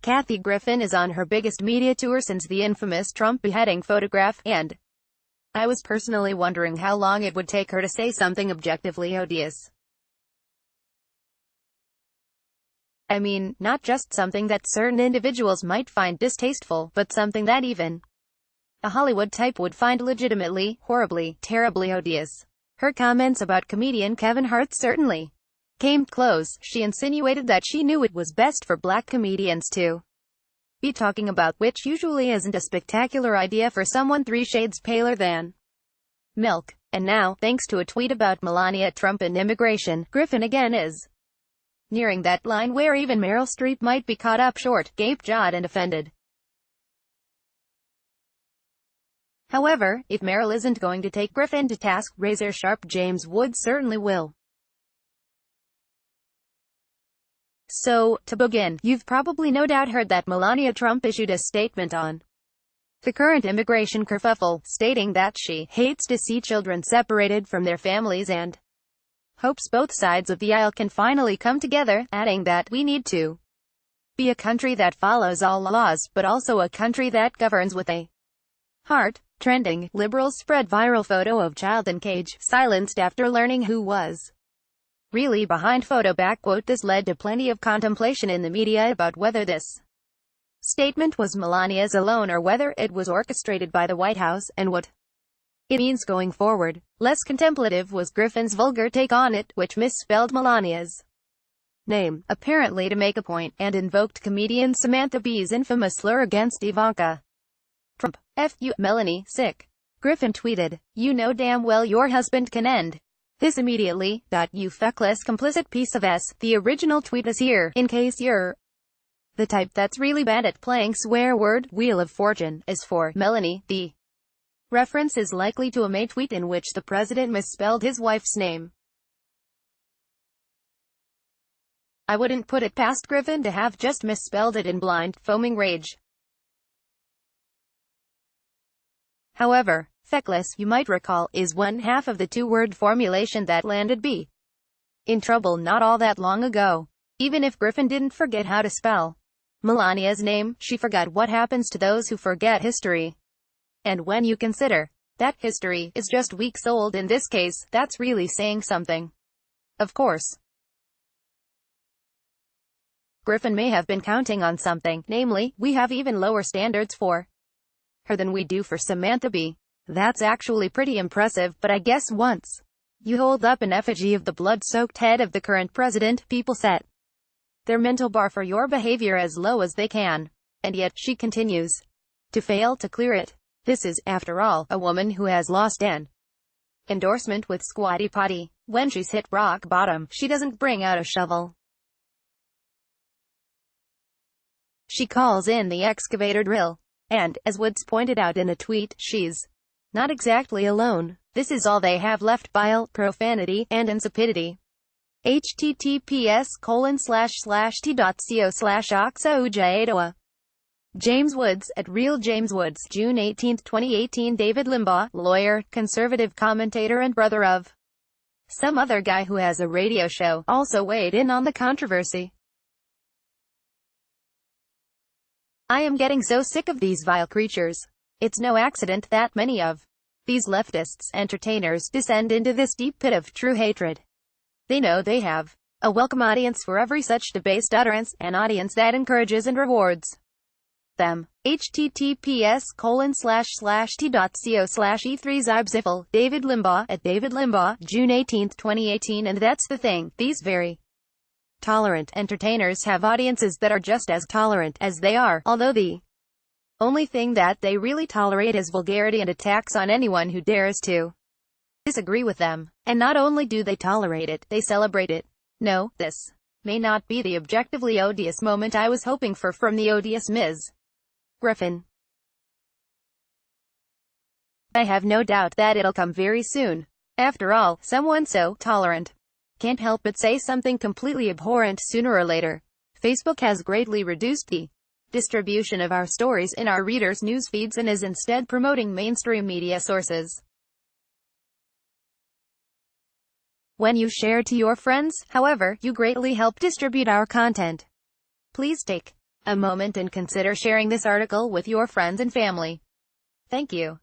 Kathy Griffin is on her biggest media tour since the infamous Trump beheading photograph, and I was personally wondering how long it would take her to say something objectively odious. I mean, not just something that certain individuals might find distasteful, but something that even a Hollywood type would find legitimately, horribly, terribly odious. Her comments about comedian Kevin Hart certainly came close. She insinuated that she knew it was best for black comedians to be talking about, which usually isn't a spectacular idea for someone 3 shades paler than milk. And now, thanks to a tweet about Melania Trump and immigration, Griffin again is nearing that line where even Meryl Streep might be caught up short, gape-jawed and offended. However, if Meryl isn't going to take Griffin to task, razor-sharp James Woods certainly will. So, to begin, you've probably no doubt heard that Melania Trump issued a statement on the current immigration kerfuffle, stating that she hates to see children separated from their families and hopes both sides of the aisle can finally come together, adding that we need to be a country that follows all laws, but also a country that governs with a heart. Trending, liberals spread viral photo of child in cage, silenced after learning who was really behind photo. This led to plenty of contemplation in the media about whether this statement was Melania's alone or whether it was orchestrated by the White House, and what it means going forward. Less contemplative was Griffin's vulgar take on it, which misspelled Melania's name, apparently to make a point, and invoked comedian Samantha Bee's infamous slur against Ivanka Trump. F you, Melanie, sick. Griffin tweeted, "You know damn well your husband can end this immediately. You feckless complicit piece of s." The original tweet is here, in case you're the type that's really bad at playing swear word. Wheel of Fortune is for Melanie. The reference is likely to a May tweet in which the president misspelled his wife's name. I wouldn't put it past Griffin to have just misspelled it in blind, foaming rage. However, feckless, you might recall, is one half of the 2-word formulation that landed B in trouble not all that long ago. Even if Griffin didn't forget how to spell Melania's name, she forgot what happens to those who forget history. And when you consider that history is just weeks old in this case, that's really saying something. Of course, Griffin may have been counting on something, namely, we have even lower standards for her than we do for Samantha Bee. That's actually pretty impressive, but I guess once you hold up an effigy of the blood-soaked head of the current president, people set their mental bar for your behavior as low as they can. And yet, she continues to fail to clear it. This is, after all, a woman who has lost an endorsement with Squatty Potty. When she's hit rock bottom, she doesn't bring out a shovel. She calls in the excavator drill. And, as Woods pointed out in a tweet, she's not exactly alone. This is all they have left: bile, profanity, and insipidity. https://t.co/oxaujaetoa. James Woods, at Real James Woods, June 18, 2018. David Limbaugh, lawyer, conservative commentator and brother of some other guy who has a radio show, also weighed in on the controversy. I am getting so sick of these vile creatures. It's no accident that many of these leftists, entertainers, descend into this deep pit of true hatred. They know they have a welcome audience for every such debased utterance, an audience that encourages and rewards them. https://t.co/e3zibziffle. David Limbaugh, at David Limbaugh, June 18, 2018. And that's the thing, these very tolerant entertainers have audiences that are just as tolerant as they are, although the only thing that they really tolerate is vulgarity and attacks on anyone who dares to disagree with them. And not only do they tolerate it, they celebrate it. No, this may not be the objectively odious moment I was hoping for from the odious Ms. Griffin. I have no doubt that it'll come very soon. After all, someone so tolerant can't help but say something completely abhorrent sooner or later. Facebook has greatly reduced the distribution of our stories in our readers' news feeds and is instead promoting mainstream media sources. When you share to your friends, however, you greatly help distribute our content. Please take a moment and consider sharing this article with your friends and family. Thank you.